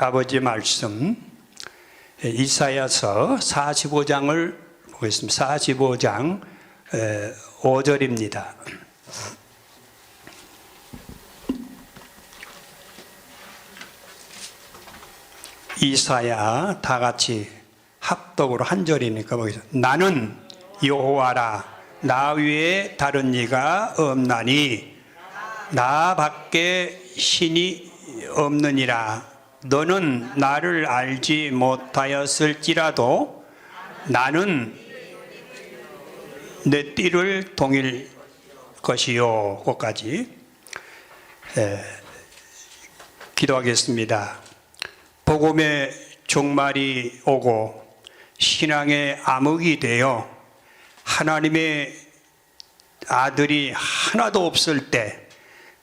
아버지 말씀 이사야서 45장을 보겠습니다. 45장 5절입니다. 이사야 다 같이 합독으로 한 절이니까 보겠습니다. 나는 여호와라, 나 외에 다른 이가 없나니 나 밖에 신이 없느니라. 너는 나를 알지 못하였을지라도 나는 내 띠를 동일 것이요. 거기까지 기도하겠습니다. 복음의 종말이 오고 신앙의 암흑이 되어 하나님의 아들이 하나도 없을 때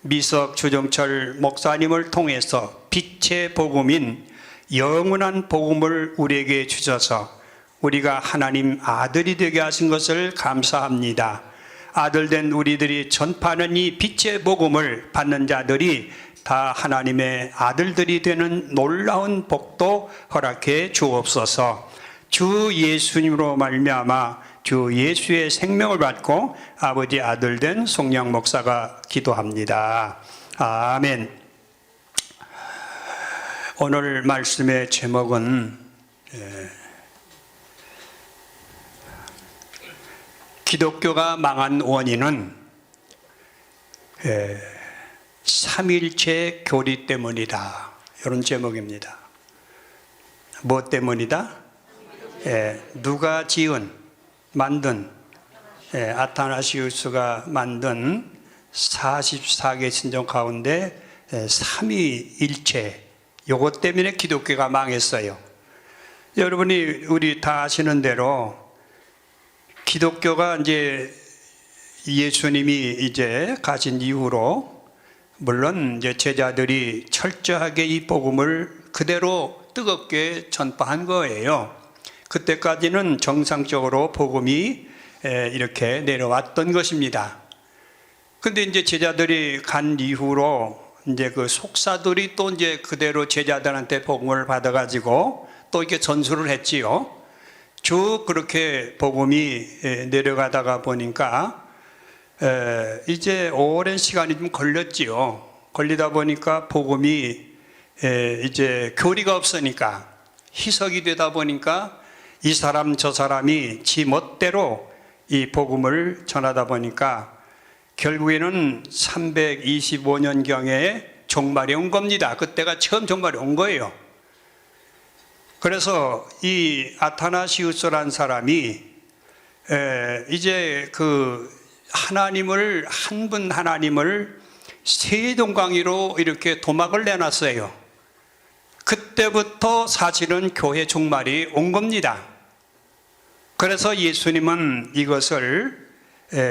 미석 주정철 목사님을 통해서 빛의 복음인 영원한 복음을 우리에게 주셔서 우리가 하나님 아들이 되게 하신 것을 감사합니다. 아들된 우리들이 전파하는 이 빛의 복음을 받는 자들이 다 하나님의 아들들이 되는 놀라운 복도 허락해 주옵소서. 주 예수님으로 말미암아 주 예수의 생명을 받고 아버지 아들 된 송영 목사가 기도합니다. 아멘. 오늘 말씀의 제목은 기독교가 망한 원인은 삼일체 교리 때문이다. 이런 제목입니다. 뭐 때문이다? 누가 만든 아타나시우스가 만든 44개 신종 가운데 삼위일체, 요것 때문에 기독교가 망했어요. 여러분이 우리 다 아시는 대로 기독교가 이제 예수님이 이제 가신 이후로 물론 이제 제자들이 철저하게 이 복음을 그대로 뜨겁게 전파한 거예요. 그때까지는 정상적으로 복음이 이렇게 내려왔던 것입니다. 근데 이제 제자들이 간 이후로 이제 그 속사들이 또 이제 그대로 제자들한테 복음을 받아가지고 또 이렇게 전수를 했지요. 쭉 그렇게 복음이 내려가다가 보니까 이제 오랜 시간이 좀 걸렸지요. 걸리다 보니까 복음이 이제 교리가 없으니까 희석이 되다 보니까 이 사람 저 사람이 지 멋대로 이 복음을 전하다 보니까 결국에는 325년경에 종말이 온 겁니다. 그때가 처음 종말이 온 거예요. 그래서 이 아타나시우스라는 사람이 이제 그 하나님을 한 분 하나님을 세동강이로 이렇게 도막을 내놨어요. 그때부터 사실은 교회 종말이 온 겁니다. 그래서 예수님은 이것을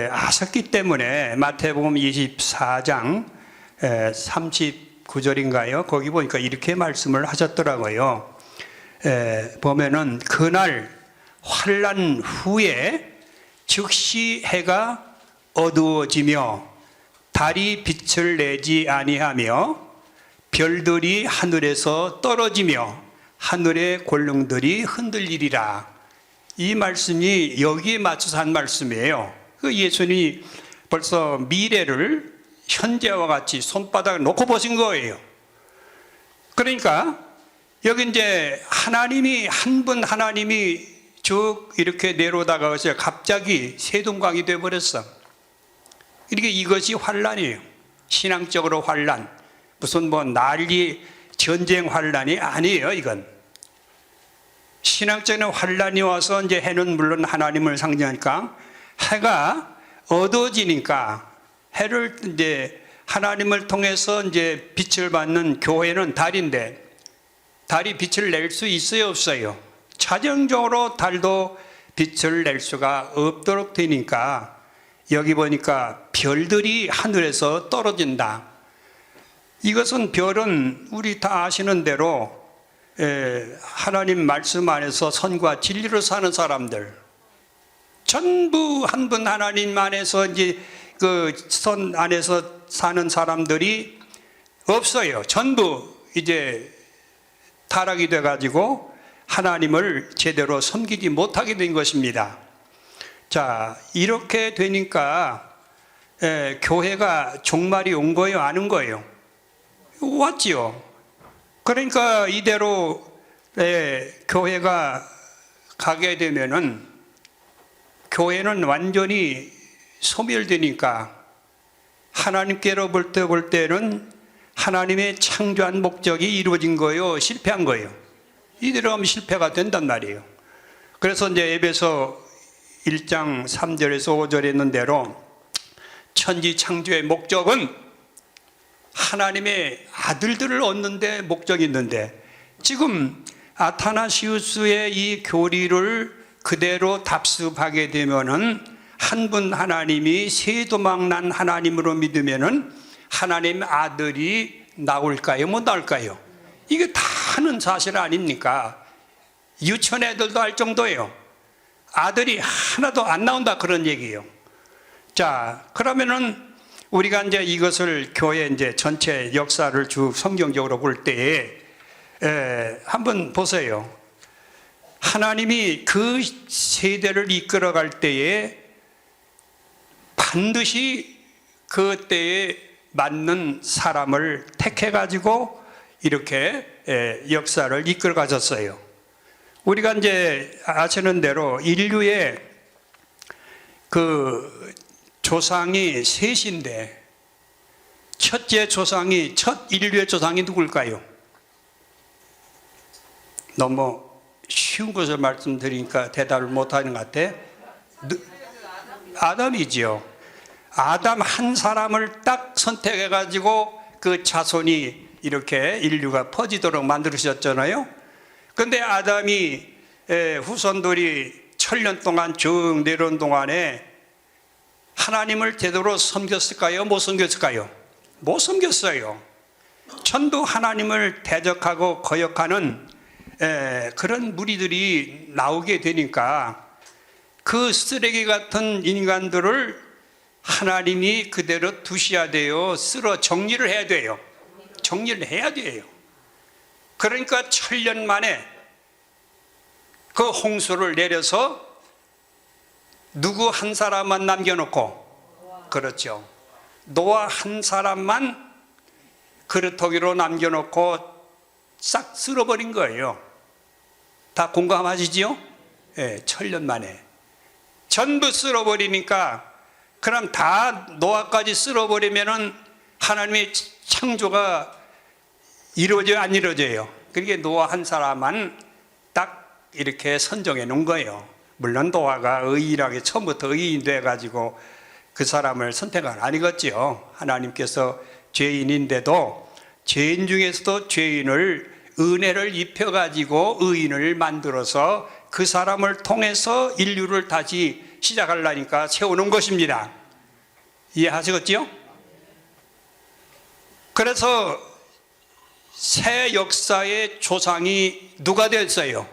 아셨기 때문에 마태복음 24장 39절인가요? 거기 보니까 이렇게 말씀을 하셨더라고요. 보면은 그날 환난 후에 즉시 해가 어두워지며 달이 빛을 내지 아니하며 별들이 하늘에서 떨어지며 하늘의 권능들이 흔들리리라. 이 말씀이 여기에 맞춰서 한 말씀이에요. 그 예수님이 벌써 미래를 현재와 같이 손바닥에 놓고 보신 거예요. 그러니까 여기 이제 하나님이 한 분 하나님이 쭉 이렇게 내려오다가 갑자기 세동강이 되어버렸어. 이렇게 이것이 환란이에요. 신앙적으로 환란. 무슨 뭐 난리 전쟁 환란이 아니에요. 이건 신앙적인 환란이 와서 이제 해는 물론 하나님을 상징하니까 해가 어두워지니까 해를 이제 하나님을 통해서 이제 빛을 받는 교회는 달인데 달이 빛을 낼 수 있어요, 없어요? 자정적으로 달도 빛을 낼 수가 없도록 되니까 여기 보니까 별들이 하늘에서 떨어진다. 이것은 별은 우리 다 아시는 대로 하나님 말씀 안에서 선과 진리로 사는 사람들, 전부 한 분 하나님 안에서 이제 그 선 안에서 사는 사람들이 없어요. 전부 이제 타락이 돼가지고 하나님을 제대로 섬기지 못하게 된 것입니다. 자, 이렇게 되니까 교회가 종말이 온 거예요, 안 온 거예요? 왔지요. 그러니까 이대로 교회가 가게 되면은 교회는 완전히 소멸되니까 하나님께로 볼 때는 하나님의 창조한 목적이 이루어진 거예요, 실패한 거예요? 이대로 하면 실패가 된단 말이에요. 그래서 이제 에베소 1장 3절에서 5절에 있는 대로 천지 창조의 목적은 하나님의 아들들을 얻는 데 목적이 있는데, 지금 아타나시우스의 이 교리를 그대로 답습하게 되면은 한 분 하나님이 세도망난 하나님으로 믿으면은 하나님의 아들이 나올까요, 못 나올까요? 이게 다 아는 사실 아닙니까? 유치원 애들도 알 정도예요. 아들이 하나도 안 나온다, 그런 얘기예요. 자, 그러면은 우리가 이제 이것을 교회 이제 전체 역사를 쭉 성경적으로 볼 때에 한번 보세요. 하나님이 그 세대를 이끌어갈 때에 반드시 그때에 맞는 사람을 택해 가지고 이렇게 역사를 이끌어 가셨어요. 우리가 이제 아시는 대로 인류의 그 조상이 셋인데, 첫째 조상이, 첫 인류의 조상이 누굴까요? 너무 쉬운 것을 말씀드리니까 대답을 못하는 것 같아. 아담이지요. 아담 한 사람을 딱 선택해 가지고 그 자손이 이렇게 인류가 퍼지도록 만들으셨잖아요. 그런데 아담이 후손들이 천년 동안 쭉 내려온 동안에 하나님을 제대로 섬겼을까요, 못 섬겼을까요? 못 섬겼어요. 전부 하나님을 대적하고 거역하는 그런 무리들이 나오게 되니까 그 쓰레기 같은 인간들을 하나님이 그대로 두셔야 돼요. 쓸어 정리를 해야 돼요. 정리를 해야 돼요. 그러니까 천년 만에 그 홍수를 내려서 누구 한 사람만 남겨놓고, 그렇죠, 노아 한 사람만 그릇토기로 남겨놓고 싹 쓸어버린 거예요. 다 공감하시지요? 예, 천년 만에 전부 쓸어버리니까, 그럼 다 노아까지 쓸어버리면은 하나님의 창조가 이루어져요, 안 이루어져요? 그게 노아 한 사람만 딱 이렇게 선정해 놓은 거예요. 물론 노아가 의인하게 처음부터 의인이 돼가지고 그 사람을 선택한 아니겠지요. 하나님께서 죄인인데도 죄인 중에서도 죄인을 은혜를 입혀가지고 의인을 만들어서 그 사람을 통해서 인류를 다시 시작하려니까 세우는 것입니다. 이해하시겠지요? 그래서 새 역사의 조상이 누가 됐어요?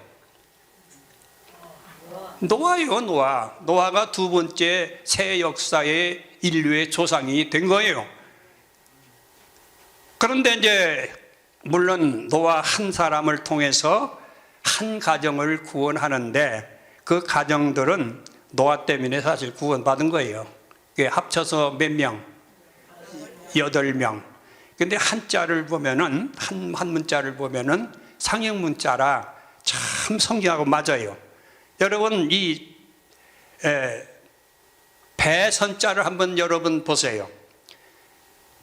노아요, 노아. 노아가 두 번째 새 역사의 인류의 조상이 된 거예요. 그런데 이제 물론 노아 한 사람을 통해서 한 가정을 구원하는데, 그 가정들은 노아 때문에 사실 구원받은 거예요. 그게 합쳐서 몇 명? 8명. 근데 한자를 보면은, 한 문자를 보면은 상형 문자라 참 성경하고 맞아요. 여러분, 이 배선자를 한번 여러분 보세요.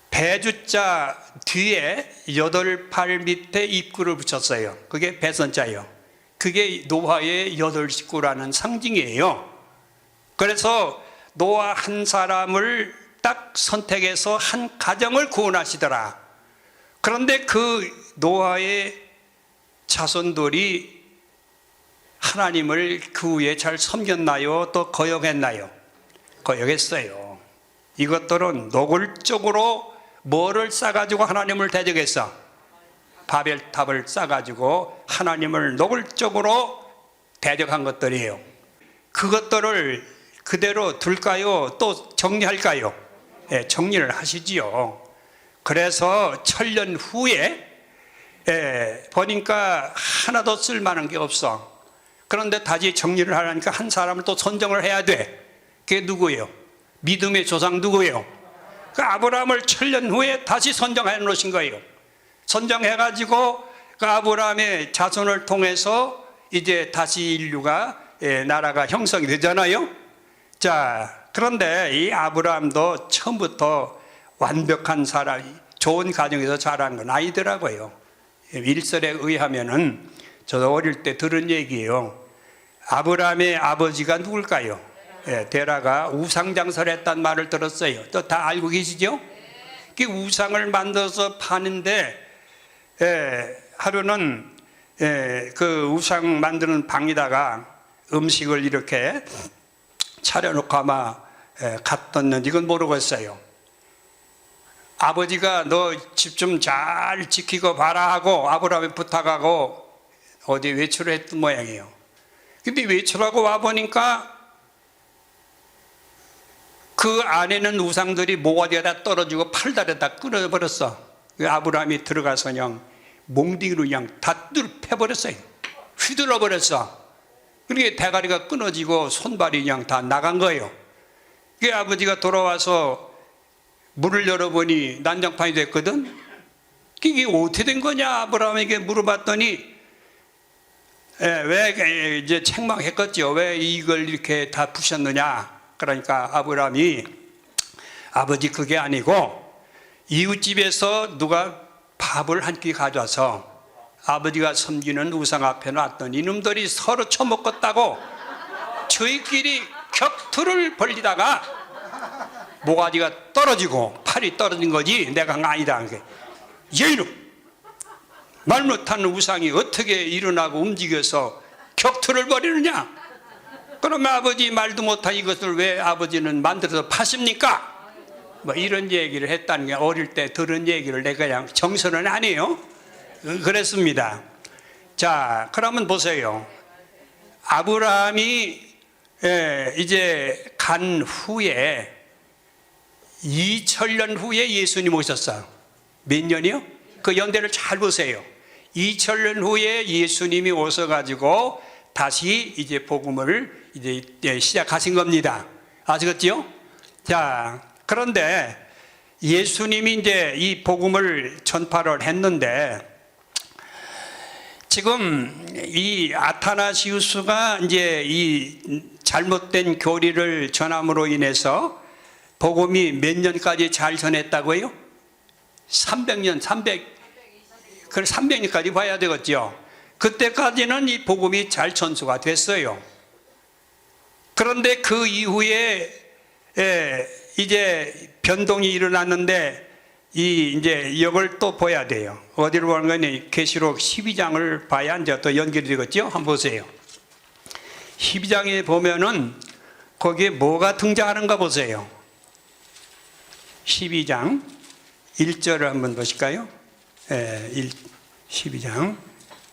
배주자 뒤에 8팔 밑에 입구를 붙였어요. 그게 배선자예요. 그게 노아의 8식구라는 상징이에요. 그래서 노아 한 사람을 딱 선택해서 한 가정을 구원하시더라. 그런데 그 노아의 자손들이 하나님을 그 후에 잘 섬겼나요? 또 거역했나요? 거역했어요. 이것들은 노골적으로 뭐를 싸가지고 하나님을 대적했어? 바벨탑을 싸가지고 하나님을 노골적으로 대적한 것들이에요. 그것들을 그대로 둘까요? 또 정리할까요? 네, 정리를 하시지요. 그래서 천년 후에 보니까 하나도 쓸만한 게 없어. 그런데 다시 정리를 하려니까 한 사람을 또 선정을 해야 돼. 그게 누구예요? 믿음의 조상 누구예요? 그 아브라함을 7년 후에 다시 선정해 놓으신 거예요. 선정해가지고 그 아브라함의 자손을 통해서 이제 다시 인류가 나라가 형성이 되잖아요. 자, 그런데 이 아브라함도 처음부터 완벽한 사람, 좋은 가정에서 자란 건 아니더라고요. 일설에 의하면은 저도 어릴 때 들은 얘기예요. 아브라함의 아버지가 누굴까요? 데라가 우상장사를 했단 말을 들었어요. 또 다 알고 계시죠? 그 우상을 만들어서 파는데 하루는 그 우상 만드는 방에다가 음식을 이렇게 차려놓고 아마 갔던지 이건 모르겠어요. 아버지가 너 집 좀 잘 지키고 봐라 하고 아브라함이 부탁하고 어디 외출을 했던 모양이에요. 근데 외출하고 와보니까 그 안에는 우상들이 모가지가 다 떨어지고 팔다리 다 끊어버렸어. 아브라함이 들어가서 그냥 몽둥이로 그냥 다 패버렸어요. 휘둘러 버렸어. 그러니까 대가리가 끊어지고 손발이 그냥 다 나간 거예요. 그 아버지가 돌아와서 문을 열어보니 난장판이 됐거든. 이게 어떻게 된 거냐 아브라함에게 물어봤더니 왜 이제 책망했겠죠. 왜 이걸 이렇게 다 부셨느냐. 그러니까 아브라함이 아버지 그게 아니고 이웃집에서 누가 밥을 한 끼 가져와서 아버지가 섬기는 우상 앞에 놨더니 이놈들이 서로 처먹었다고 저희끼리 격투를 벌리다가 모가지가 떨어지고 팔이 떨어진 거지 내가 아니다. 이놈 말 못하는 우상이 어떻게 일어나고 움직여서 격투를 벌이느냐. 그러면 아버지 말도 못한 이것을 왜 아버지는 만들어서 파십니까? 뭐 이런 얘기를 했다는 게 어릴 때 들은 얘기를 내가 그냥 정서는 아니에요. 그랬습니다. 자, 그러면 보세요. 아브라함이 이제 간 후에 2000년 후에 예수님 오셨어요. 몇 년이요? 그 연대를 잘 보세요. 2000년 후에 예수님이 오셔가지고 다시 이제 복음을 이제 시작하신 겁니다. 아시겠지요? 자, 그런데 예수님이 이제 이 복음을 전파를 했는데 지금 이 아타나시우스가 이제 이 잘못된 교리를 전함으로 인해서 복음이 몇 년까지 잘 전했다고요? 300년, 300년까지 봐야 되겠죠. 그때까지는 이 복음이 잘 전수가 됐어요. 그런데 그 이후에 이제 변동이 일어났는데 이 이제 이걸 또 봐야 돼요. 어디로 보는 거니? 계시록 12장을 봐야 이제 또 연결이 되겠죠. 한번 보세요. 12장에 보면은 거기에 뭐가 등장하는가 보세요. 12장 1절을 한번 보실까요? 12장.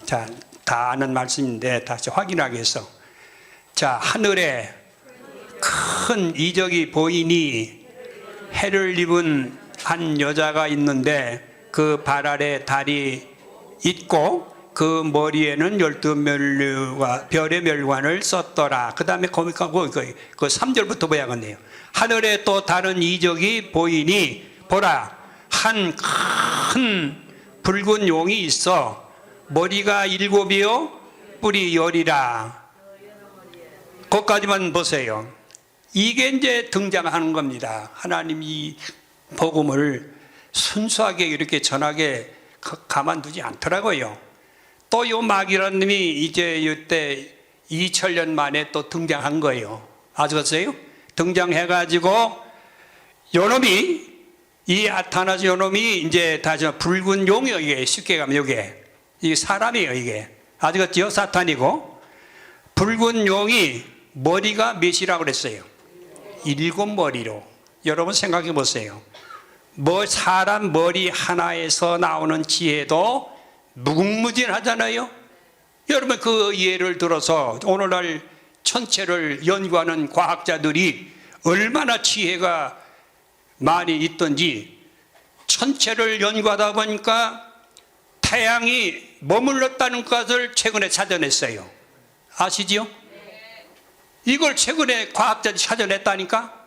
자, 다 아는 말씀인데 다시 확인하기 위해서. 자, 하늘에 큰 이적이 보이니 해를 입은 한 여자가 있는데 그 발 아래 달이 있고 그 머리에는 12멸류와 별의 멸관을 썼더라. 그 다음에 그 3절부터 봐야겠네요. 하늘에 또 다른 이적이 보이니 보라, 한 큰 붉은 용이 있어 머리가 7이요 뿔이 10이라. 거기까지만 보세요. 이게 이제 등장하는 겁니다. 하나님이 복음을 순수하게 이렇게 전하게 가만두지 않더라고요. 또 요 마귀라는 놈이 이제 이때 2000년 만에 또 등장한 거예요. 아시겠어요? 등장해가지고 요 놈이 이 아타나스 요 놈이 이제 다시 붉은 용이요. 이게 쉽게 가면 이게 사람이에요. 이게 아시겠죠? 사탄이고 붉은 용이 머리가 몇이라고 그랬어요? 7머리로. 여러분 생각해 보세요. 뭐 사람 머리 하나에서 나오는 지혜도 무궁무진하잖아요. 여러분 그 예를 들어서 오늘날 천체를 연구하는 과학자들이 얼마나 지혜가 많이 있던지 천체를 연구하다 보니까 태양이 머물렀다는 것을 최근에 찾아냈어요. 아시지요? 이걸 최근에 과학자들이 찾아냈다니까.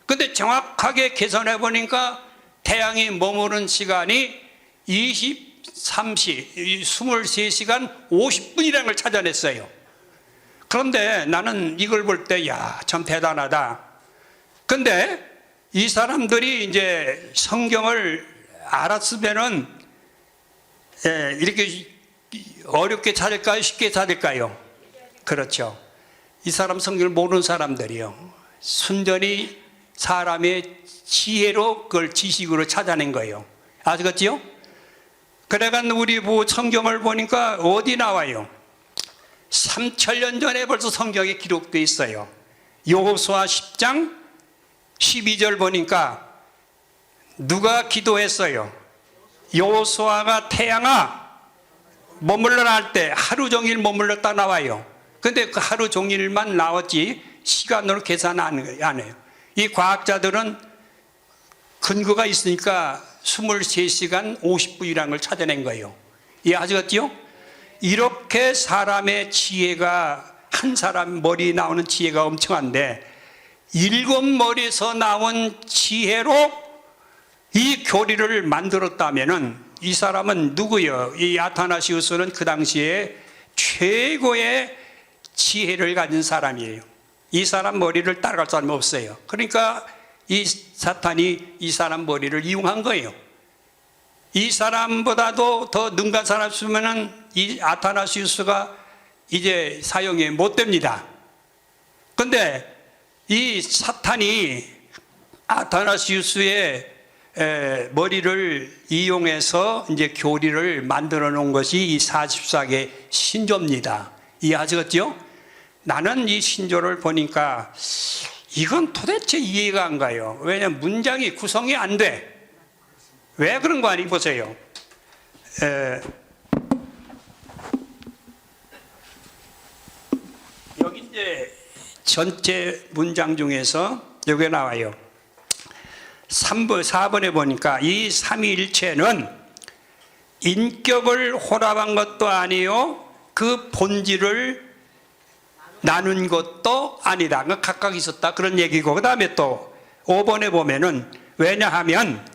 근데 정확하게 계산해 보니까 태양이 머무른 시간이 23시간 50분이라는 걸 찾아냈어요. 그런데 나는 이걸 볼 때, 야, 참 대단하다. 근데 이 사람들이 이제 성경을 알았으면은, 이렇게 어렵게 찾을까요? 쉽게 찾을까요? 그렇죠. 이 사람 성경을 모르는 사람들이요. 순전히 사람의 지혜로 그걸 지식으로 찾아낸 거예요. 아시겠지요? 그래가 우리 성경을 보니까 어디 나와요? 3000년 전에 벌써 성경에 기록되어 있어요. 여호수아 10장 12절 보니까 누가 기도했어요? 여호수아가 태양아 머물러라 할 때 하루 종일 머물렀다 나와요. 근데 그 하루 종일만 나왔지 시간으로 계산 안 해요. 이 과학자들은 근거가 있으니까 23시간 50분이라는 걸 찾아낸 거예요. 이해하시겠지요? 이렇게 사람의 지혜가, 한 사람 머리에 나오는 지혜가 엄청한데 7머리에서 나온 지혜로 이 교리를 만들었다면은 이 사람은 누구요? 이 아타나시우스는 그 당시에 최고의 지혜를 가진 사람이에요. 이 사람 머리를 따라갈 사람이 없어요. 그러니까 이 사탄이 이 사람 머리를 이용한 거예요. 이 사람보다도 더 능한 사람 있으면은 이 아타나시우스가 이제 사형에 못 됩니다. 근데 이 사탄이 아타나시우스의 머리를 이용해서 이제 교리를 만들어 놓은 것이 이 44개 신조입니다. 이해하시겠죠? 나는 이 신조를 보니까 이건 도대체 이해가 안 가요. 왜냐하면 문장이 구성이 안 돼. 왜 그런 거 아니 보세요. 여기 이제 전체 문장 중에서 여기 나와요. 4번에 보니까 이 삼위일체는 인격을 혼합한 것도 아니요 그 본질을 나눈 것도 아니다. 각각 있었다. 그런 얘기고, 그 다음에 또 5번에 보면은 왜냐하면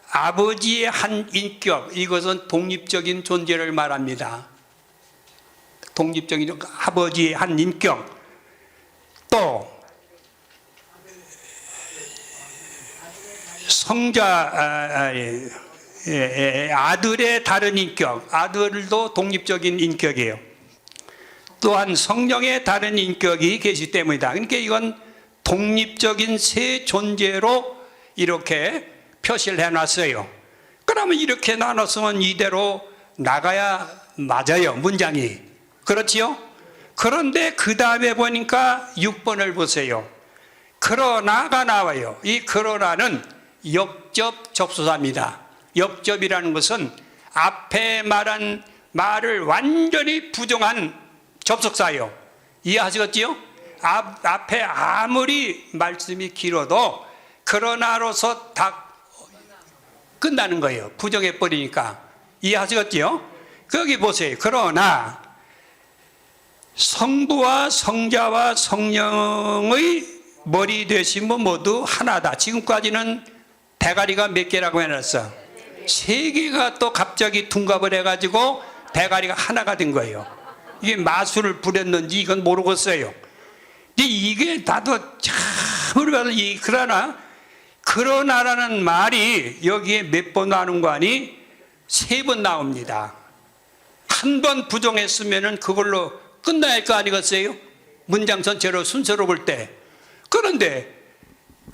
아버지의 한 인격, 이것은 독립적인 존재를 말합니다. 독립적인 아버지의 한 인격, 또 성자 아들의 다른 인격, 아들도 독립적인 인격이에요. 또한 성령의 다른 인격이 계시기 때문이다. 그러니까 이건 독립적인 세 존재로 이렇게 표시를 해놨어요. 그러면 이렇게 나눴으면 이대로 나가야 맞아요, 문장이. 그렇지요? 그런데 그 다음에 보니까 6번을 보세요. 그러나가 나와요. 이 그러나는 역접 접수사입니다. 역접이라는 것은 앞에 말한 말을 완전히 부정한 접속사예요. 이해하시겠지요? 앞에 아무리 말씀이 길어도 그러나로서 다 끝나는 거예요. 부정해버리니까. 이해하시겠지요? 거기 보세요. 그러나 성부와 성자와 성령의 머리 되심은 모두 하나다. 지금까지는 대가리가 몇 개라고 해놨어? 3개가 또 갑자기 둔갑을 해가지고 대가리가 하나가 된 거예요. 이게 마술을 부렸는지 이건 모르겠어요. 근데 이게 나도 참 우리가 그러나라는 말이 여기에 몇 번 나오는 거 아니? 3번 나옵니다. 한 번 부정했으면은 그걸로 끝나야 할 거 아니겠어요? 문장 전체로 순서로 볼 때. 그런데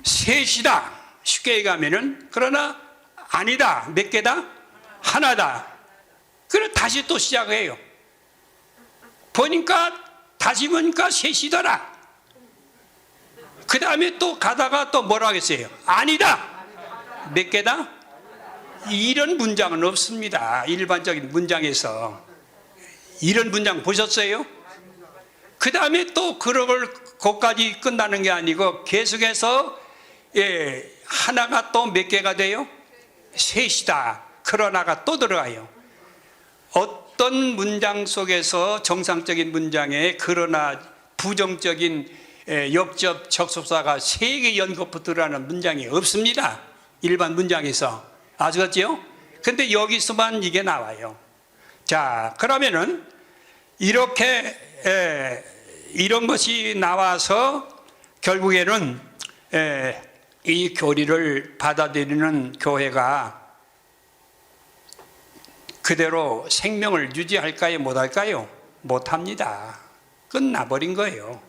셋이다. 쉽게 얘기하면은 그러나 아니다. 몇 개다? 하나다. 그래 다시 또 시작해요. 다시 보니까 셋이더라. 그 다음에 또 가다가 또 뭐라 하겠어요? 아니다. 몇 개다? 이런 문장은 없습니다. 일반적인 문장에서. 이런 문장 보셨어요? 그 다음에 또 그걸 거기까지 끝나는 게 아니고 계속해서 하나가 또 몇 개가 돼요? 셋이다. 그러나가 또 들어가요. 어떤 문장 속에서 정상적인 문장에 그러나 부정적인 역접 접속사가 3개 연거푸 들어가는 문장이 없습니다. 일반 문장에서. 아시겠죠? 근데 여기서만 이게 나와요. 자, 그러면은 이렇게 이런 것이 나와서 결국에는 이 교리를 받아들이는 교회가 그대로 생명을 유지할까요? 못할까요? 못합니다. 끝나버린 거예요.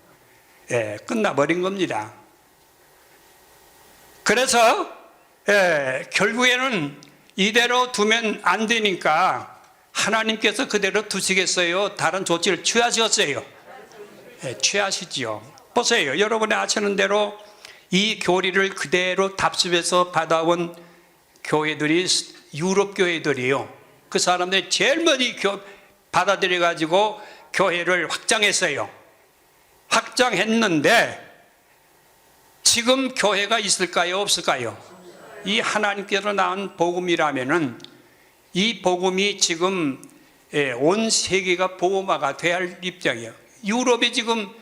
끝나버린 겁니다. 그래서 결국에는 이대로 두면 안 되니까 하나님께서 그대로 두시겠어요? 다른 조치를 취하셨어요? 취하시지요. 보세요. 여러분이 아시는 대로 이 교리를 그대로 답습해서 받아온 교회들이 유럽 교회들이요. 그 사람들이 제일 먼저 받아들여 가지고 교회를 확장했어요. 확장했는데 지금 교회가 있을까요? 없을까요? 이 하나님께서 낳은 복음이라면은 이 복음이 지금 온 세계가 복음화가 돼야 할 입장이에요. 유럽이 지금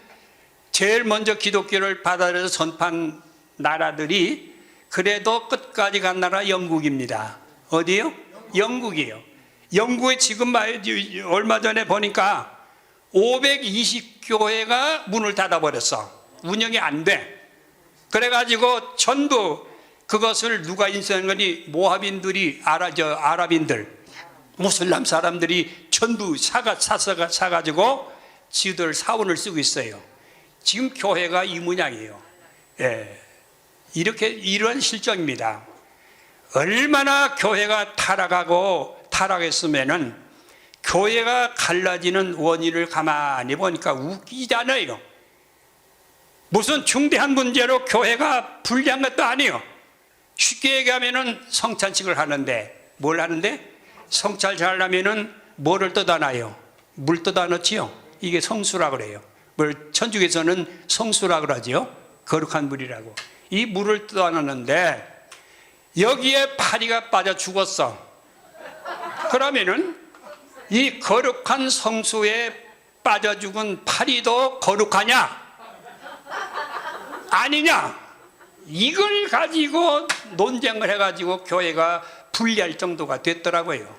제일 먼저 기독교를 받아들여서 전파한 나라들이 그래도 끝까지 간 나라 영국입니다. 어디요? 영국이에요. 영국에 지금 얼마 전에 보니까 520교회가 문을 닫아버렸어. 운영이 안 돼. 그래가지고 전부 그것을 누가 인수한 거니? 모하빈들이 아랍인들, 무슬람 사람들이 전부 사가지고 지들 사원을 쓰고 있어요. 지금 교회가 이 모양이에요. 이런 실정입니다. 얼마나 교회가 타락했으면은 교회가 갈라지는 원인을 가만히 보니까 웃기잖아요. 무슨 중대한 문제로 교회가 불리한 것도 아니에요. 쉽게 얘기하면은 성찬식을 하는데 뭘 하는데? 성찬 잘하면은 뭐를 떠다놔요? 물 떠다놓지요. 이게 성수라 그래요. 뭘 천주교에서는 성수라 그러지요. 거룩한 물이라고. 이 물을 떠다놓는데 여기에 파리가 빠져 죽었어. 그러면은 이 거룩한 성수에 빠져 죽은 파리도 거룩하냐? 아니냐? 이걸 가지고 논쟁을 해가지고 교회가 분리할 정도가 됐더라고요.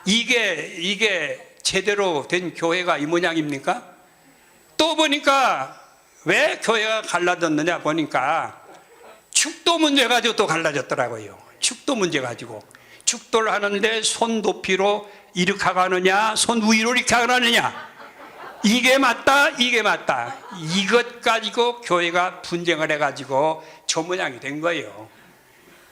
이게 제대로 된 교회가 이 모양입니까? 또 보니까 왜 교회가 갈라졌느냐 보니까 축도 문제 가지고 또 갈라졌더라고요. 축도 문제 가지고. 축도를 하는데 손 높이로 이렇게 하느냐, 손 위로 이렇게 하느냐. 이게 맞다, 이게 맞다. 이것 가지고 교회가 분쟁을 해가지고 저 모양이 된 거예요.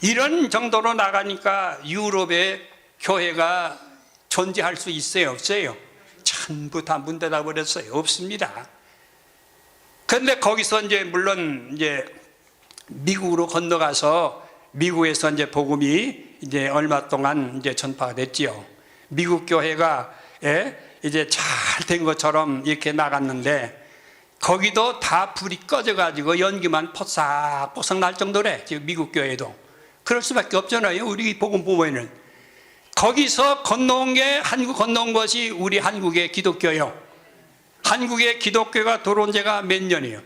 이런 정도로 나가니까 유럽의 교회가 존재할 수 있어요, 없어요? 전부 다 문 닫아 버렸어요. 없습니다. 그런데 거기서 물론 미국으로 건너가서 미국에서 복음이 얼마 동안 전파가 됐지요. 미국 교회가 이제 잘 된 것처럼 이렇게 나갔는데 거기도 다 불이 꺼져가지고 연기만 포싹포싹 날 정도래. 지금 미국 교회도 그럴 수밖에 없잖아요. 우리 복음 보면은 거기서 건너온 게 한국 건너온 것이 우리 한국의 기독교요. 한국의 기독교가 들어온 지가 몇 년이에요?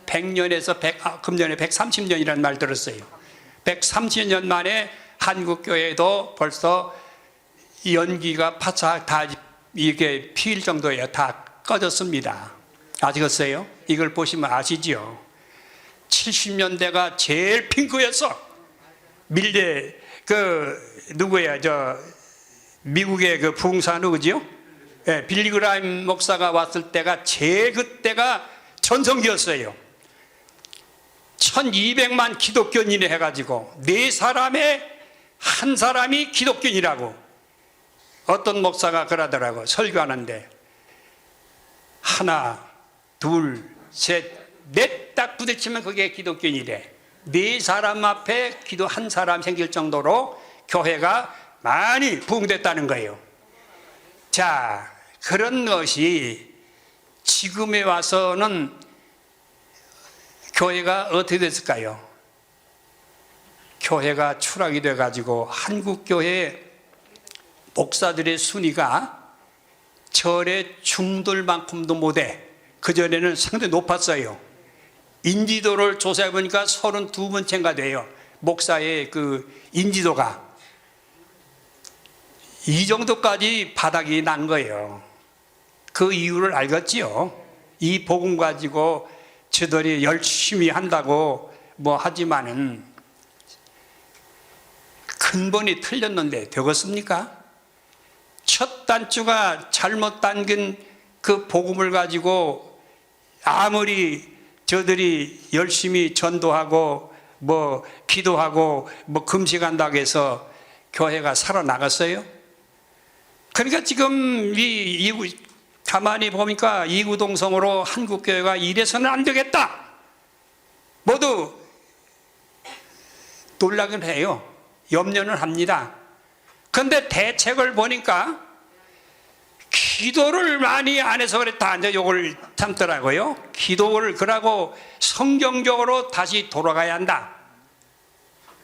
100년에서 금년에 130년이라는 말 들었어요. 130년 만에 한국 교회도 벌써 연기가 파싹 다 이게 피일 정도예요. 다 꺼졌습니다. 아시겠어요? 이걸 보시면 아시죠? 70년대가 제일 핑크였어. 누구야? 미국의 그 부흥사 누구지요? 빌리 그라임 목사가 왔을 때가 제일 그때가 전성기였어요. 1200만 기독교인이 해가지고 4사람에 한 사람이 기독교인이라고 어떤 목사가 그러더라고. 설교하는데 하나, 둘, 셋, 넷 딱 부딪히면 그게 기독교인이래. 4사람 앞에 기도 한 사람 생길 정도로 교회가 많이 부흥됐다는 거예요. 자, 그런 것이 지금에 와서는 교회가 어떻게 됐을까요? 교회가 추락이 돼가지고 한국 교회 목사들의 순위가 절의 중들만큼도 못해. 그전에는 상당히 높았어요. 인지도를 조사해 보니까 32번째인가 돼요. 목사의 그 인지도가. 이 정도까지 바닥이 난 거예요. 그 이유를 알겠지요. 이 복음 가지고 저들이 열심히 한다고 뭐 하지만은 근본이 틀렸는데 되겠습니까? 첫 단추가 잘못 당긴 그 복음을 가지고 아무리 저들이 열심히 전도하고 뭐 기도하고 뭐 금식한다고 해서 교회가 살아나갔어요? 그러니까 지금 가만히 보니까 이구동성으로 한국교회가 이래서는 안 되겠다. 모두 놀라긴 해요. 염려는 합니다. 그런데 대책을 보니까 기도를 많이 안 해서 그랬다. 이제 요걸 참더라고요. 기도를 그러고 성경적으로 다시 돌아가야 한다.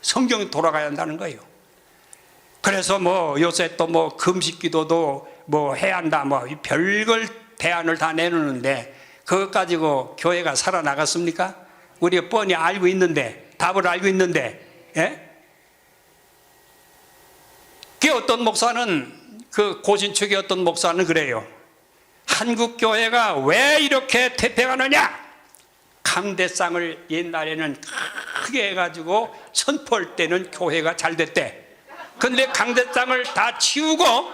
성경이 돌아가야 한다는 거예요. 그래서 뭐 요새 또 뭐 금식 기도도 뭐 해야 한다. 뭐 별걸 대안을 다 내놓는데 그것 가지고 교회가 살아나갔습니까? 우리가 뻔히 알고 있는데, 답을 알고 있는데, 예? 그 어떤 목사는, 그 고신축의 어떤 목사는 그래요. 한국 교회가 왜 이렇게 퇴폐하느냐? 강대상을 옛날에는 크게 해가지고 선포할 때는 교회가 잘 됐대. 근데 강대상을 다 치우고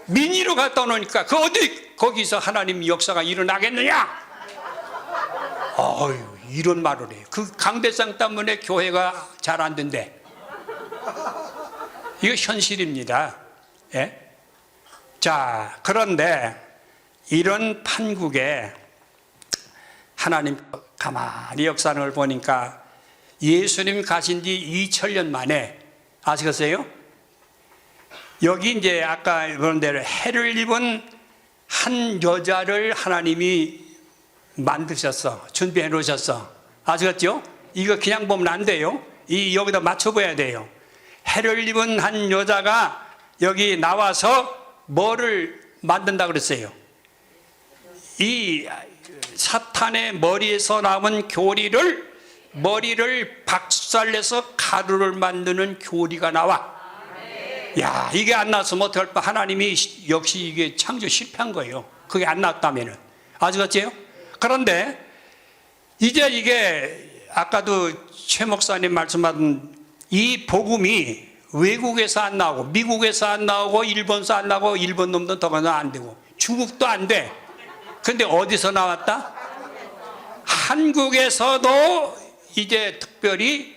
민의로 갖다 놓으니까 그 어디 거기서 하나님 역사가 일어나겠느냐? 어휴, 이런 말을 해요. 그 강대상 때문에 교회가 잘 안 된대. 이거 현실입니다. 예? 자, 그런데 이런 판국에 하나님 가만히 역사를 보니까 예수님 가신 지 2000년 만에 아시겠어요? 여기 이제 아까 그런 대로 해를 입은 한 여자를 하나님이 만드셨어. 준비해 놓으셨어. 아시겠죠? 이거 그냥 보면 안 돼요. 여기다 맞춰봐야 돼요. 해를 입은 한 여자가 여기 나와서 뭐를 만든다 그랬어요? 이 사탄의 머리에서 남은 머리를 박살내서 가루를 만드는 교리가 나와. 야, 이게 안 나왔으면 어떡할 뻔. 하나님이 역시 이게 창조 실패한 거예요. 그게 안 나왔다면은. 아시겠죠? 그런데 이제 이게 아까도 최 목사님 말씀하신 이 복음이 외국에서 안 나오고 미국에서 안 나오고 일본에서 안 나오고 일본 놈도 더 안 되고 중국도 안 돼. 근데 어디서 나왔다? 한국에서도 이제 특별히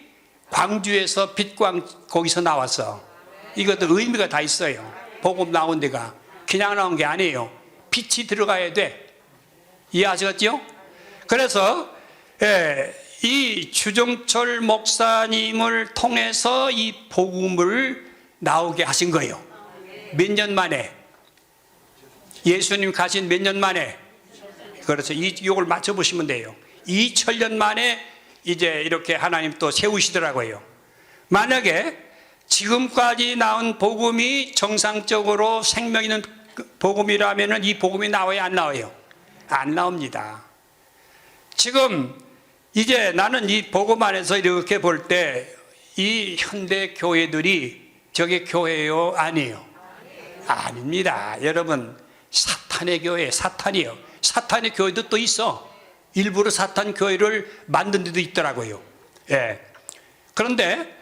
광주에서 빛광 거기서 나왔어. 이것도 의미가 다 있어요. 복음 나온 데가 그냥 나온 게 아니에요. 빛이 들어가야 돼. 이해하셨죠? 그래서 이 주종철 목사님을 통해서 이 복음을 나오게 하신 거예요. 몇 년 만에? 예수님 가신 몇 년 만에? 그래서 이걸 맞춰보시면 돼요. 2000년 만에 이제 이렇게 하나님 또 세우시더라고요. 만약에 지금까지 나온 복음이 정상적으로 생명 있는 복음이라면 이 복음이 나와요, 안 나와요? 안 나옵니다. 지금 이제 나는 이 복음 안에서 이렇게 볼 때 이 현대 교회들이 저게 교회요? 아니에요? 아닙니다. 여러분, 사탄의 교회, 사탄이요. 사탄의 교회도 또 있어. 일부러 사탄 교회를 만든 데도 있더라고요. 예. 그런데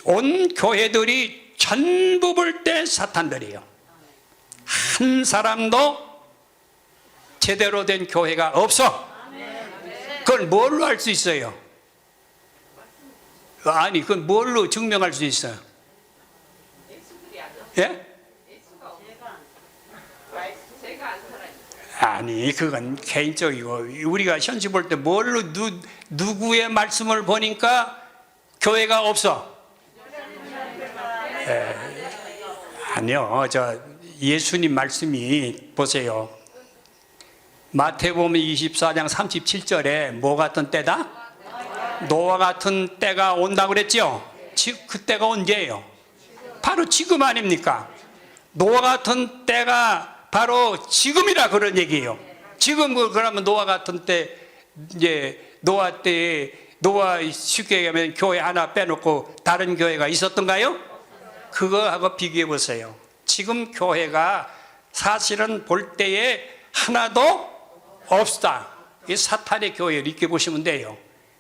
온 교회들이 전부 볼 때 사탄들이에요. 한 사람도 제대로 된 교회가 없어. 그걸 뭘로 알 수 있어요? 아니, 그건 뭘로 증명할 수 있어요? 예? 아니, 그건 개인적이고 우리가 현실 볼 때 뭘로 누구의 말씀을 보니까 교회가 없어? 아니요, 예수님 말씀이 보세요. 마태복음 24장 37절에 뭐 같은 때다? 노아 같은 때가 온다고 그랬죠? 그 때가 언제예요? 바로 지금 아닙니까? 노아 같은 때가 바로 지금이라 그런 얘기예요. 지금 그러면 노아 같은 때, 이제 노아 때에 노아 쉽게 얘기하면 교회 하나 빼놓고 다른 교회가 있었던가요? 그거하고 비교해 보세요. 지금 교회가 사실은 볼 때에 하나도 없다. 이 사탄의 교회를 이렇게 보시면 돼요.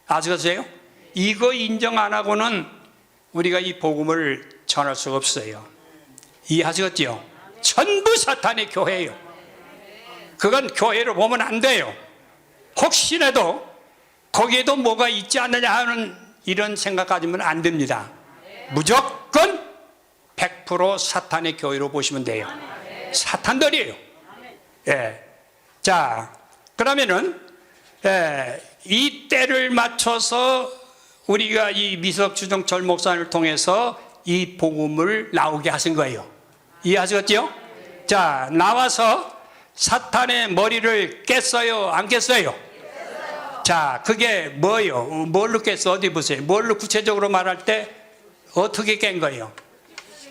아시겠어요? 이거 인정 안 하고는 우리가 이 복음을 전할 수가 없어요. 이해하시겠죠? 전부 사탄의 교회예요. 그건 교회로 보면 안 돼요. 혹시라도 거기에도 뭐가 있지 않느냐 하는 이런 생각 가지면 안 됩니다. 무조건 100% 사탄의 교회로 보시면 돼요. 사탄들이에요. 예. 자, 그러면은 이 때를 맞춰서 우리가 이 미석주정철 목사님을 통해서 이 복음을 나오게 하신 거예요. 이해하셨죠? 자, 나와서 사탄의 머리를 깼어요? 안 깼어요? 자, 그게 뭐예요? 뭘로 깼어? 어디 보세요. 뭘로 구체적으로 말할 때 어떻게 깬 거예요?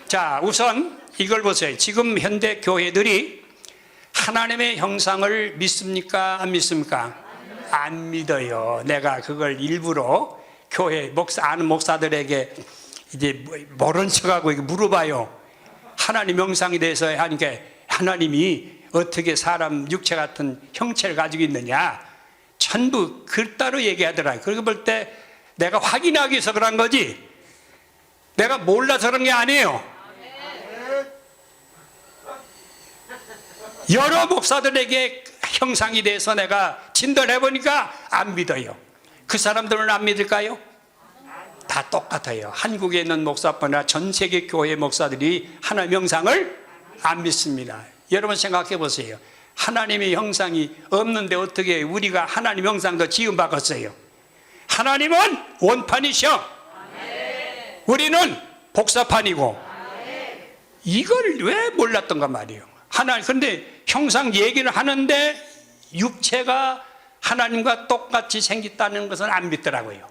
자, 우선 이걸 보세요. 지금 현대 교회들이 하나님의 형상을 믿습니까? 안 믿습니까? 안 믿어요. 내가 그걸 일부러 교회 아는 목사들에게 이제 모른 척하고 물어봐요. 하나님 형상에 대해서 하니까 하나님이 어떻게 사람 육체 같은 형체를 가지고 있느냐 전부 그따로 얘기하더라고요. 그렇게 볼 때 내가 확인하기 위해서 그런 거지 내가 몰라서 그런 게 아니에요. 여러 목사들에게 형상에 대해서 내가 진단해 보니까 안 믿어요. 그 사람들은 안 믿을까요? 다 똑같아요. 한국에 있는 목사뿐만 전 세계 교회 목사들이 하나님 형상을 안 믿습니다. 여러분 생각해 보세요. 하나님의 형상이 없는데 어떻게 우리가 하나님 형상도 지음 바꿨어요? 하나님은 원판이셔. 우리는 복사판이고. 이걸 왜 몰랐던가 말이에요. 그런데 형상 얘기를 하는데 육체가 하나님과 똑같이 생겼다는 것은 안 믿더라고요.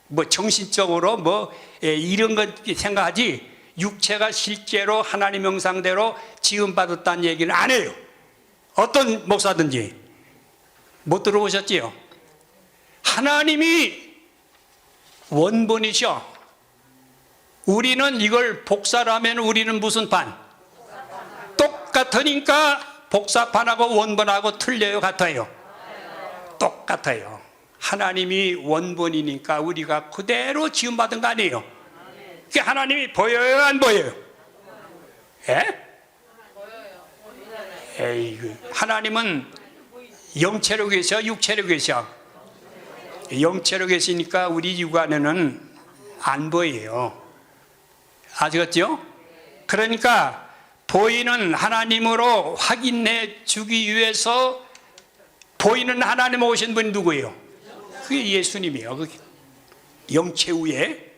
뭐 정신적으로 이런 것 생각하지 육체가 실제로 하나님 형상대로 지음받았다는 얘기는 안 해요. 어떤 목사든지 못 들어보셨지요? 하나님이 원본이셔. 우리는 이걸 복사를 하면 우리는 무슨 판? 똑같으니까 복사판하고 원본하고 틀려요? 같아요? 똑같아요. 하나님이 원본이니까 우리가 그대로 지음받은 거 아니에요? 그게 하나님이 보여요? 안 보여요? 예? 에이, 하나님은 영체로 계셔? 육체로 계셔? 영체로 계시니까 우리 육안에는 안 보여요. 아시겠죠? 그러니까 보이는 하나님으로 확인해 주기 위해서 보이는 하나님 오신 분이 누구예요? 그게 예수님이에요. 그게 영체 위에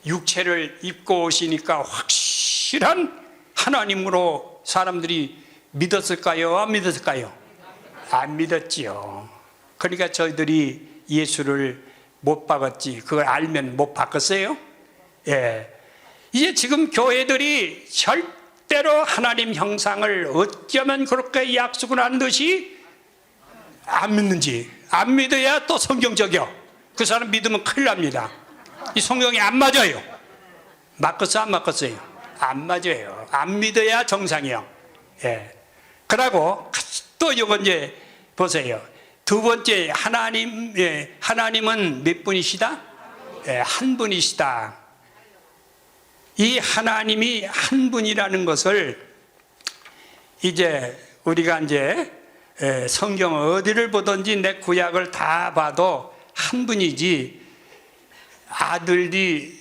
육체를 입고 오시니까 확실한 하나님으로 사람들이 믿었을까요? 안 믿었을까요? 안 믿었지요. 그러니까 저희들이 예수를 못 박았지. 그걸 알면 못 바꿨어요? 예. 이제 지금 교회들이 절대로 하나님 형상을 어쩌면 그렇게 약속을 하는 듯이 안 믿는지. 안 믿어야 또 성경적이요. 그 사람 믿으면 큰일 납니다. 이 성경이 안 맞아요. 맞겠어요? 안 맞겠어요? 안 맞아요. 안 믿어야 정상이요. 예. 그러고 또 이거 이제 보세요. 두 번째 하나님은 몇 분이시다? 예, 한 분이시다. 이 하나님이 한 분이라는 것을 이제 우리가 이제 성경 어디를 보든지 내 구약을 다 봐도 한 분이지 아들이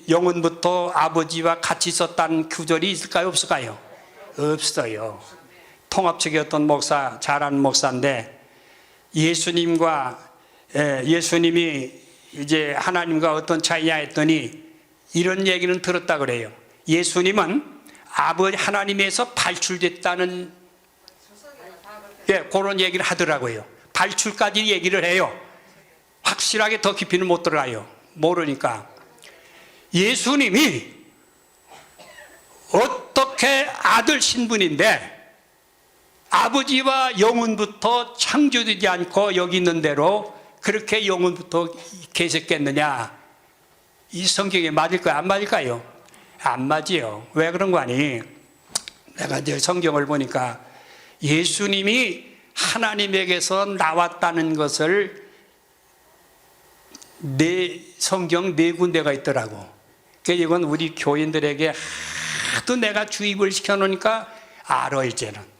영원부터 아버지와 같이 있었다는 구절이 있을까요? 없을까요? 없어요. 통합측의 어떤 목사, 잘하는 목사인데 예수님이 이제 하나님과 어떤 차이냐 했더니 이런 얘기는 들었다 그래요. 예수님은 아버지 하나님에서 발출됐다는 그런 얘기를 하더라고요. 발출까지 얘기를 해요. 확실하게 더 깊이는 못 들어가요. 모르니까. 예수님이 어떻게 아들 신분인데 아버지와 영원부터 창조되지 않고 여기 있는 대로 그렇게 영원부터 계셨겠느냐? 이 성경에 맞을까요? 안 맞을까요? 안 맞지요. 왜 그런 거 아니? 내가 이제 성경을 보니까 예수님이 하나님에게서 나왔다는 것을 성경 네 군데가 있더라고. 그러니까 이건 우리 교인들에게 하도 내가 주입을 시켜놓으니까 알아, 이제는.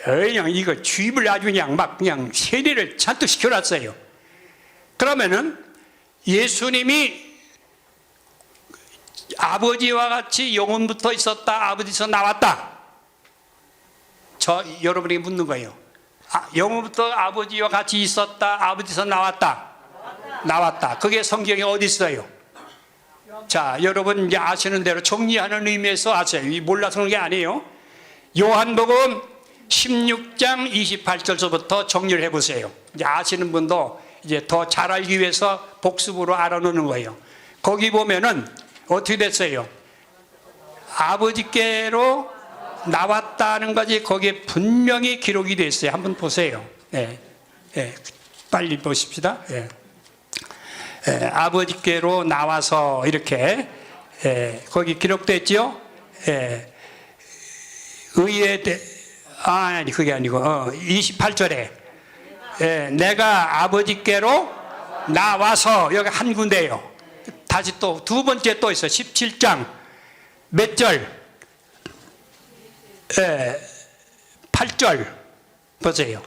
그냥 이거 주입을 아주 그냥 세례를 잔뜩 시켜놨어요. 그러면은 예수님이 아버지와 같이 영원부터 있었다, 아버지에서 나왔다. 여러분에게 묻는 거예요. 영원부터 아버지와 같이 있었다, 아버지에서 나왔다. 나왔다. 그게 성경에 어디 있어요? 자, 여러분 이제 아시는 대로 정리하는 의미에서 아세요. 몰라서 그런 게 아니에요. 요한복음 16장 28절서부터 정리를 해보세요. 이제 아시는 분도 이제 더 잘 알기 위해서 복습으로 알아놓는 거예요. 거기 보면은 어떻게 됐어요? 아버지께로 나왔다는 것이 거기에 분명히 기록이 되어 있어요. 한번 보세요. 네. 네. 빨리 보십시다. 네. 네. 아버지께로 나와서 이렇게 거기 기록됐죠? 의에 아니 그게 아니고 28절에 내가 아버지께로 나와서 여기 한 군데예요. 다시 또 두 번째 또 있어. 17장 몇 절? 8절 보세요.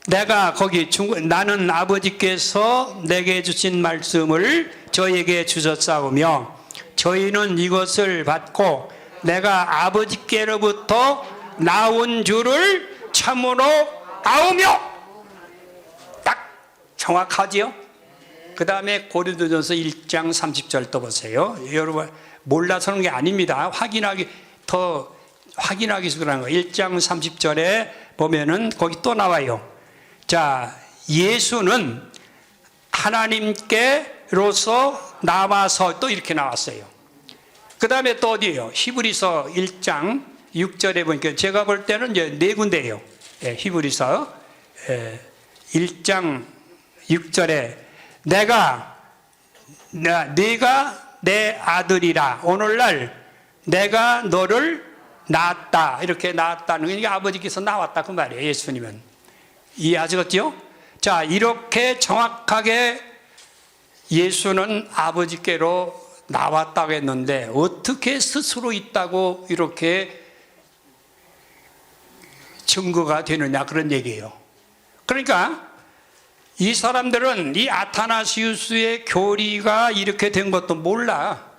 내가 거기 나는 아버지께서 내게 주신 말씀을 저에게 주셨사오며 저희는 이것을 받고 내가 아버지께로부터 나온 줄을 참으로 아오며. 딱 정확하지요? 그 다음에 고린도전서 1장 30절 또 보세요. 여러분 몰라서 그런 게 아닙니다. 더 확인하기 위해서 그런 거예요. 1장 30절에 보면은 거기 또 나와요. 자, 예수는 하나님께로서 나와서 또 이렇게 나왔어요. 그 다음에 또 어디예요? 히브리서 1장 6절에 보니까 제가 볼 때는 이제 네 군데예요. 히브리서 1장 6절에 내가 내 아들이라 오늘날 내가 너를 낳았다. 이렇게 낳았다는 게 아버지께서 나왔다 그 말이에요. 예수님은. 이해하시겠죠? 자, 이렇게 정확하게 예수는 아버지께로 나왔다고 했는데 어떻게 스스로 있다고 이렇게 증거가 되느냐 그런 얘기예요. 그러니까 이 사람들은 이 아타나시우스의 교리가 이렇게 된 것도 몰라.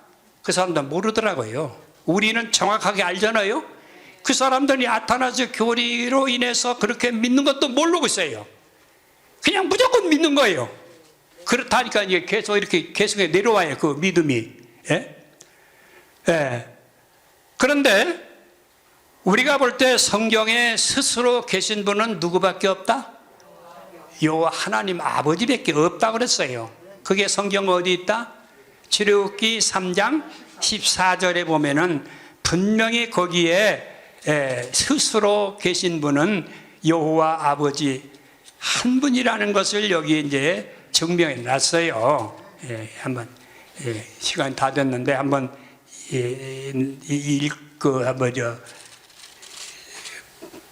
그 사람들은 모르더라고요. 우리는 정확하게 알잖아요. 그 사람들이 아타나시우스 교리로 인해서 그렇게 믿는 것도 모르고 있어요. 그냥 무조건 믿는 거예요. 그렇다니까 이제 계속 이렇게 계속 내려와요. 그 믿음이. 그런데 우리가 볼 때 성경에 스스로 계신 분은 누구밖에 없다? 요 하나님 아버지밖에 없다 그랬어요. 그게 성경 어디 있다? 출애굽기 3장 14절에 보면은 분명히 거기에 스스로 계신 분은 여호와 아버지 한 분이라는 것을 여기 이제 증명해 놨어요. 한번 시간 다 됐는데 한번 한번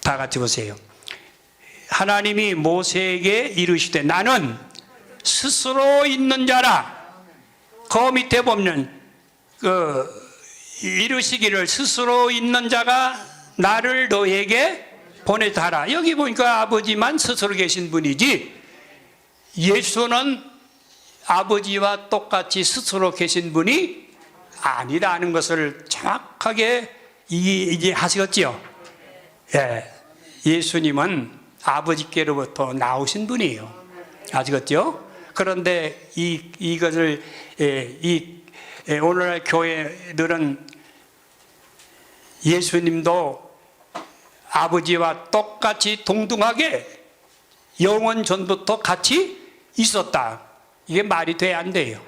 다 같이 보세요. 하나님이 모세에게 이르시되 나는 스스로 있는 자라. 그 밑에 보면 이르시기를 스스로 있는 자가 나를 너에게 보내다라. 여기 보니까 아버지만 스스로 계신 분이지 예수는 아버지와 똑같이 스스로 계신 분이 아니라는 것을 정확하게 이해하시겠지요? 예수님은 아버지께로부터 나오신 분이에요. 아시겠죠? 그런데 이것을 오늘날 교회들은 예수님도 아버지와 똑같이 동등하게 영원 전부터 같이 있었다. 이게 말이 돼야 안 돼요.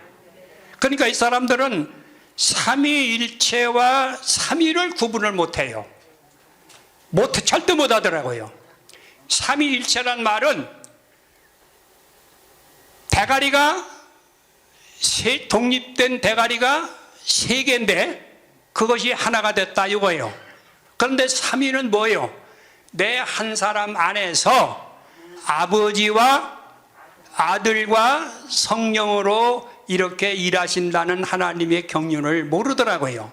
그러니까 이 사람들은 삼위일체와 삼위를 구분을 못해요. 절대 못하더라고요. 삼위일체란 말은 독립된 대가리가 세 개인데 그것이 하나가 됐다 이거예요. 그런데 삼위는 뭐예요? 내 한 사람 안에서 아버지와 아들과 성령으로 이렇게 일하신다는 하나님의 경륜을 모르더라고요.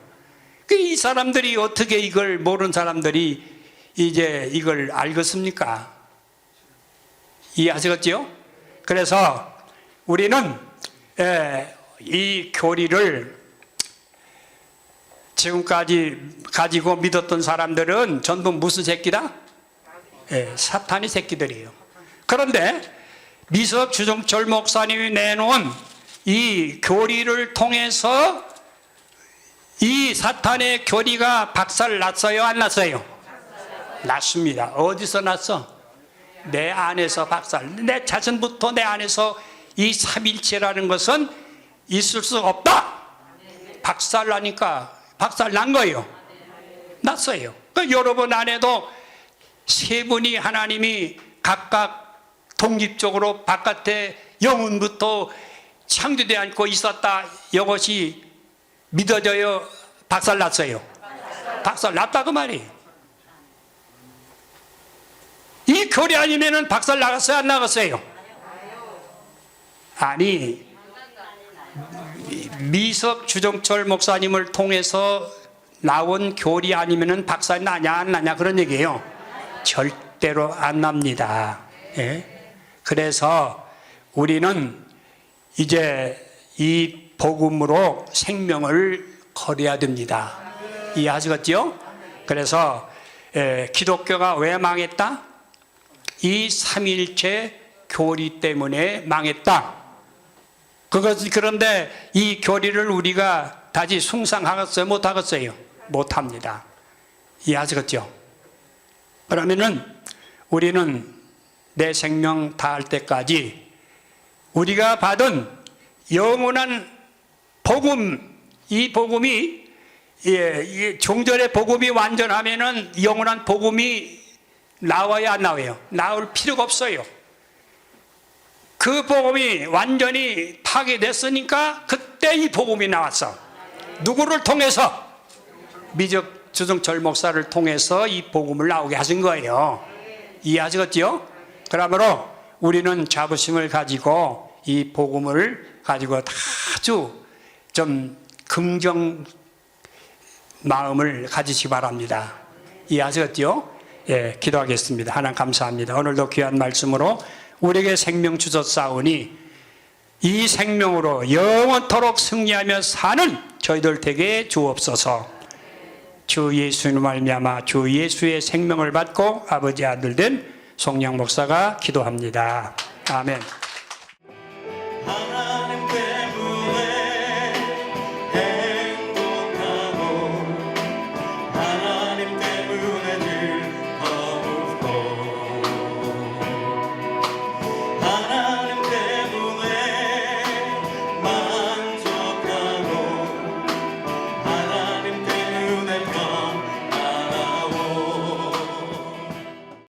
이 사람들이 어떻게 이걸 모르는 사람들이 이제 이걸 알겠습니까? 이해하시겠죠? 그래서 우리는 이 교리를 지금까지 가지고 믿었던 사람들은 전부 무슨 새끼다? 사탄의 새끼들이에요. 그런데 미석 주정철 목사님이 내놓은 이 교리를 통해서 이 사탄의 교리가 박살 났어요? 안 났어요? 났습니다. 어디서 났어? 내 안에서 박살. 내 자신부터 내 안에서 이 삼일체라는 것은 있을 수 없다. 박살 나니까 박살 난 거예요. 났어요. 여러분 안에도 세 분이 하나님이 각각 독립적으로 바깥에 영혼부터 창조되지 않고 있었다. 이것이 믿어져요? 박살 났어요? 박살 났다 그 말이에요. 이 교리 아니면은 박살 나갔어요? 안 나갔어요? 아니, 미석 주정철 목사님을 통해서 나온 교리 아니면은 박살 나냐 안 나냐 그런 얘기예요. 절대로 안 납니다. 그래서 우리는 이제 이 복음으로 생명을 거둬야 됩니다. 이해하시겠죠? 그래서 기독교가 왜 망했다? 이 삼일체 교리 때문에 망했다. 그런데 이 교리를 우리가 다시 숭상하겠어요? 못하겠어요? 못합니다. 이해하시겠죠? 그러면은 우리는 내 생명 다할 때까지 우리가 받은 영원한 복음, 이 복음이 종전의 복음이 완전하면은 영원한 복음이 나와야 안 나와요? 나올 필요가 없어요. 그 복음이 완전히 파괴됐으니까 그때 이 복음이 나왔어. 누구를 통해서? 미적 주정철 목사를 통해서 이 복음을 나오게 하신 거예요. 이해하시겠죠? 그러므로 우리는 자부심을 가지고 이 복음을 가지고 아주 좀 긍정 마음을 가지시기 바랍니다. 이해하시겠죠? 예, 기도하겠습니다. 하나님 감사합니다. 오늘도 귀한 말씀으로 우리에게 생명 주셨사오니 이 생명으로 영원토록 승리하며 사는 저희들 되게 주옵소서. 주 예수님 말미암아 주 예수의 생명을 받고 아버지 아들 된 송영 목사가 기도합니다. 아멘.